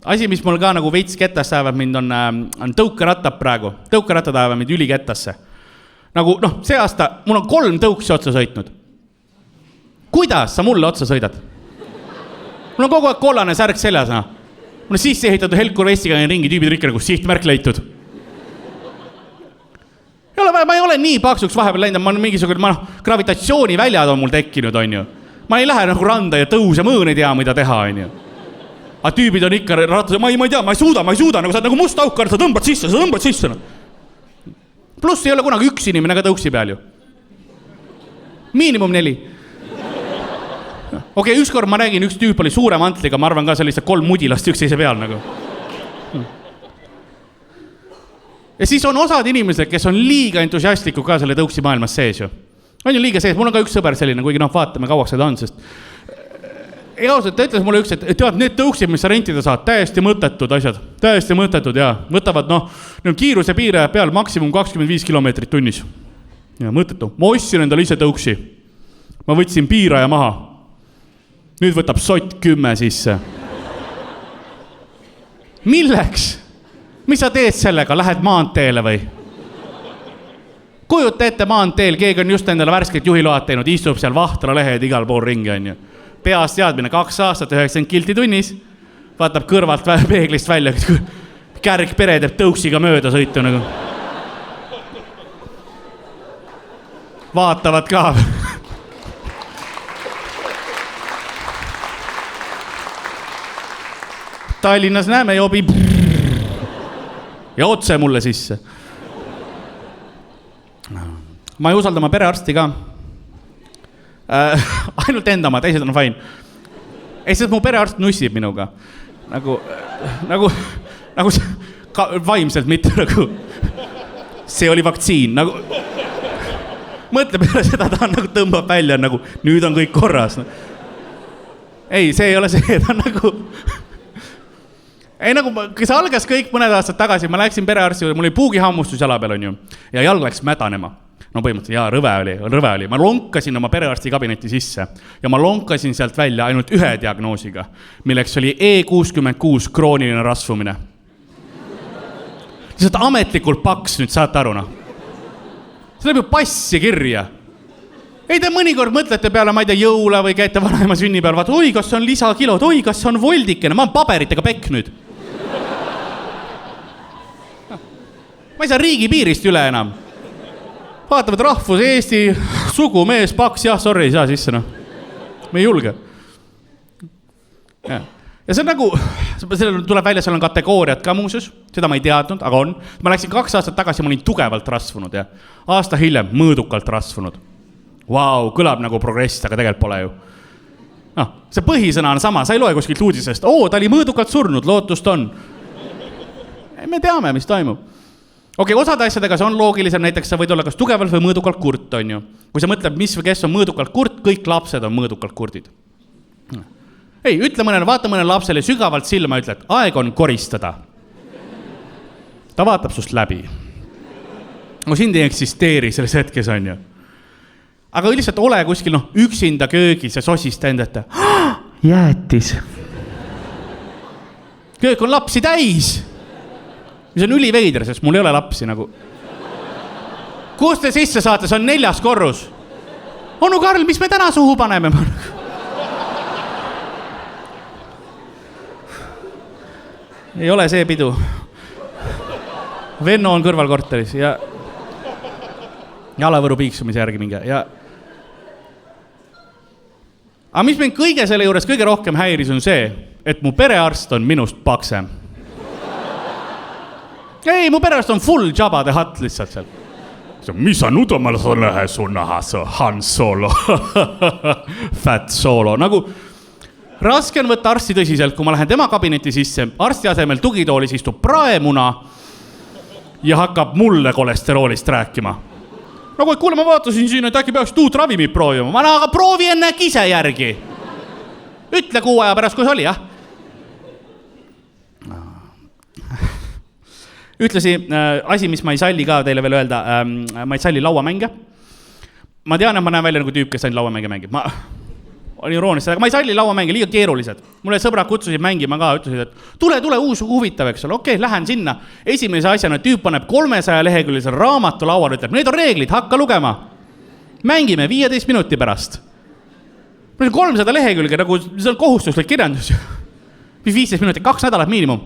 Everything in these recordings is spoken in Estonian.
Asi, mis mul ka nagu veits kettasse ajavad mind on tõukerattad praegu. Tõukerattad ajavad mind üli kettasse. Nagu, see aasta mul on 3 tõuksi otsa sõitnud. Kuidas sa mulle otsa sõidad? Mul on kogu aeg kollane särk seljas. Mul on sisse ehitatud Helkur Vestiga ringi tüübid rikke nagu sihtmärk leitud. Ma ei ole nii paksuks vahepeal läinud, ma olen mingisugune gravitatsiooniväljad on mul tekkinud, on ju. Ma ei lähe nagu randa ja tõuse mõõn ei tea, mida teha, on ju. Aga tüübid on ikka ratas, ma ei tea, ma ei suuda, nagu sa oled nagu must aukar, sa tõmbad sisse. Pluss ei ole kunagi üks inimene ka tõuksi peal ju. Miinimum 4. Okei, ükskord ma räägin, üks tüüp oli suure mantliga, ma arvan ka see lihtsalt 3 mudilast üksteise peal nagu. Ja siis on osad inimesed, kes on liiga entusiastlikud ka selle tõuksi maailmas sees ju. On ju liiga sees, mul on ka üks sõber selline, kuigi vaatame kauaks seda on, sest ausalt, ta ütles mulle üks, et tead, need tõuksid, mis sa rentida saad, täiesti mõttetud asjad, täiesti mõttetud ja võtavad, kiiruse piire peal maksimum 25 kilomeetrit tunnis. Ja mõttetu. Ma ostsin endale ise tõuksi. Ma võtsin piiraja maha. Nüüd võtab sott 10 sisse. Milleks? Mis sa teed sellega? Lähed maanteele või? Kujuta ette maanteel, keegi on just endale värskelt juhiload teinud, istub seal vahtra lehed igal pool ringi, on ju. Peast teadmine 2 aastat, 90 kilti tunnis, vaatab kõrvalt peeglist välja, kärg pere teeb tõuksiga mööda sõitu nagu. Vaatavad ka. Tallinnas näeme jobi ja otse mulle sisse. Ma ei usalda oma perearsti ka. Ainult enda oma, teised on fine. Sest mu perearst nussib minuga. Nagu vaimselt mitte nagu. See oli vaktsiin. Nagu, mõtle peale seda, ta on nagu tõmbab välja, nagu nüüd on kõik korras. Ei, see ei ole see, ta on nagu... Ei, nagu, kes algas kõik mõned aastad tagasi, ma läksin perearsti, mul oli puugihammustus jala peal, on ju, ja jalg läks mädanema. No põhimõtteliselt, jaa, rõve oli. Ma lonkasin oma perearsti kabineti sisse ja ma lonkasin sealt välja ainult ühe diagnoosiga, milleks oli E66 krooniline rasvumine. Lihtsalt ametlikult paks, nüüd saate aru, See läheb ju passi kirja. Ei te mõnikord mõtlete peale, ma ei tea, jõula või käite vanaema sünni peal, vaata, oi, kas on lisakilod, oi, kas on voldikene, ma olen paberitega pekk nüüd. Ma ei saa riigi piirist üle enam. Vaatavad rahvus, Eesti, sugu, mees, paks, jah, sorry, ei saa sisse, Me ei julge. Ja see on nagu, tuleb välja, seal on kategooriad ka muuseas, seda ma ei teadnud, aga on. Ma läksin 2 aastat tagasi, ma olin tugevalt rasvunud ja aasta hiljem mõõdukalt rasvunud. Vau, kõlab nagu progress, aga tegelikult pole ju. See põhisõna on sama, sa ei loe kuskilt uudisest. Ta oli mõõdukalt surnud, lootust on. Me teame, mis toimub. Okei, osad asjadega see on loogilisem, näiteks sa võid olla kas tugevalt või mõõdukalt kurt, on ju. Kui sa mõtled, mis või kes on mõõdukalt kurt, kõik lapsed on mõõdukalt kurdid. Ei, ütle mõnele, vaata mõnele lapsele sügavalt silma, ütle, et aeg on koristada. Ta vaatab sust läbi. Sind ei eksisteeri selles hetkes, on ju. Aga lihtsalt ole kuskil, üksinda köögis ja sosist endete. Jäätis. Köök on lapsi täis. Mis on üliveider, sest mul ei ole lapsi nagu. Kus te sisse saate, see on 4. korrus. Onu Karl, mis me täna suhu paneme? Ei ole see pidu. Venno on kõrvalkorteris ja jalavõru piiksumise järgi minge. Aga mis mind kõige selle juures kõige rohkem häiris on see, et mu perearst on minust paksem. Ei, mu perearst on full Jabba the Hutt lihtsalt seal. Mis sa nudamal on lähe sun näha, see Han Solo, Fat Solo. Nagu raske on võtta arsti tõsiselt, kui ma lähen tema kabineti sisse, arsti asemel tugitoolis istub praemuna ja hakkab mulle kolesteroolist rääkima. Nagu, et kuule, ma vaatasin siin, et äkki peaks tuut ravimit proovima. Aga proovi enne äkki ise järgi. Ütle 6 aja pärast, kui see oli, jah? Ütlesi, asi, mis ma ei salli ka teile veel öelda, ma ei salli lauamänge. Ma tean, et ma näen välja nagu tüüp, kes ainult lauamänge mängib. oli irooniliselt, aga ma ei salli lauamänge, liiga keerulised. Mulle sõbrad kutsusid mängima ka, ütlesid, et tule, uus huvitav, eks ole, okei, lähen sinna. Esimese asjana tüüp paneb 300 leheküljelisel raamatu laual, ütleb, need on reeglid, hakka lugema. Mängime 15 minuti pärast. 300 lehekülge, nagu see on kohustuslik kirjandus. 15 minutit, 2 nädalat miinimum.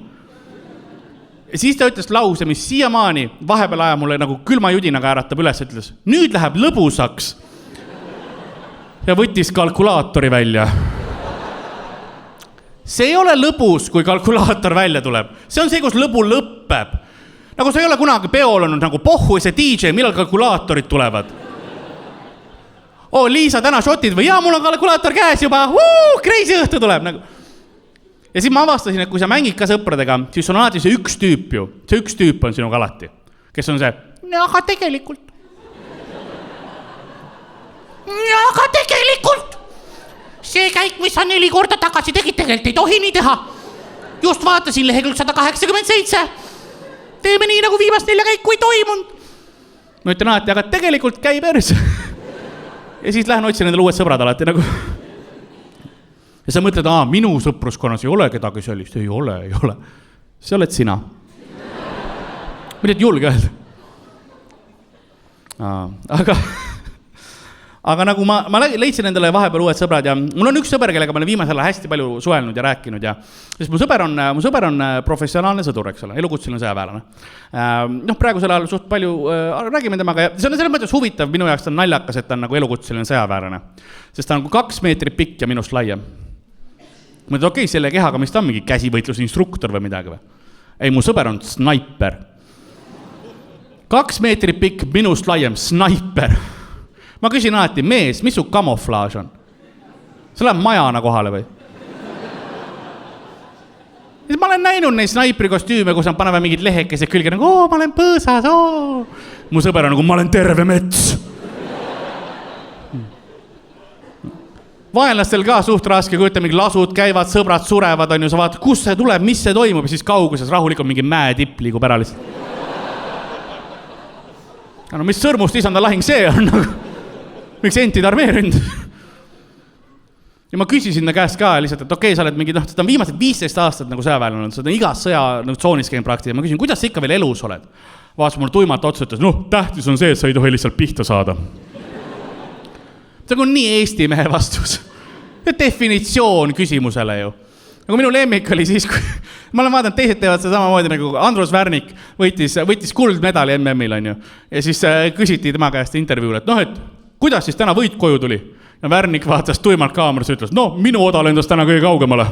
Ja siis ta ütles lause, mis siiamaani vahepeal aja mulle nagu külma judinaga äratab üles, ütles, nüüd läheb lõbusaks. Ja võttis kalkulaatori välja. See ei ole lõbus, kui kalkulaator välja tuleb. See on see, kus lõbu lõppeb. Nagu see ei ole kunagi peol olnud nagu pohhu see DJ, millal kalkulaatorid tulevad. Liisa, täna šotid või? Jaa, mul on kalkulaator käes juba. Crazy õhtu tuleb. Ja siis ma avastasin, et kui sa mängid ka sõpradega, siis on alati see üks tüüp ju. See üks tüüp on sinuga alati. Kes on see? Aga tegelikult. Aga tegelikult see käik, mis sa 4 korda tagasi tegid, tegelikult ei tohi nii teha. Just vaatasin lehekülg 187. Teeme nii, nagu viimast 4 käiku ei toimunud. Ma ütlen alati, aga tegelikult käi pers. Ja siis lähen otsin endale uued sõbrad alati nagu. Ja sa mõtled, minu sõpruskonnas ei ole kedagi sellist. Ei ole. See oled sina. Mida et julge öelda? Aga nagu ma leidsin endale vahepeal uued sõbrad ja mul on üks sõber, kellega ma olen viimasel hästi palju suhelnud ja rääkinud ja sest mu sõber on professionaalne sõdur, eks ole, elukutseline sõjaväelane. Praegusel ajal suht palju räägime temaga ja see on selles mõttes huvitav, minu jaoks ta on naljakas, et ta on nagu elukutseline sõjaväelane. Sest ta on 2 meetrit pikk ja minust laiem. Ma ütlen, okei, selle kehaga, mis ta on mingi käsivõitlusinstruktor või midagi või? Ei, mu sõber on snaiper. 2 meetrit pikk, minust laiem, snaiper. Ma küsin alati, mees, mis su kamoflaaž on? See läheb majana kohale või? Ma olen näinud neid snaipri kostüüme, kus nad panevad mingid lehekesed külge nagu, ma olen põõsas, Mu sõber on nagu, ma olen terve mets. Vaenlastel ka suht raske, kui ütleb, mingi lasud käivad, sõbrad surevad, on ju, sa vaatad, kus see tuleb, mis see toimub ja siis kauguses rahulikult mingi mäetipp liigub ära lihtsalt. No mis sõrmust isanda lahing see on nagu? Miks entid armeerinud? Ja ma küsisin ta käest ka lihtsalt, et okei, sa oled mingi, ta on viimased 15 aastat nagu sõjaväel olnud, sa oled igas sõja nagu tsoonis käinud praktiliselt. Ma küsin, kuidas sa ikka veel elus oled? Vaatas mul tuimalt otsa, ütles, tähtis on see, et sa ei tohi lihtsalt pihta saada. See on nii Eesti mehe vastus. Definitsioon küsimusele ju. Nagu minu lemmik oli siis, kui ma olen vaadanud, teised teevad seda samamoodi nagu Andrus Värnik võttis kuldmedali MM-il, on ju. Ja siis küsiti tema käest intervjuule, et kuidas siis täna võit koju tuli? Ja Värnik vaatas tuimalt kaameras ja ütles, minu oda lendas täna kõige kaugemale.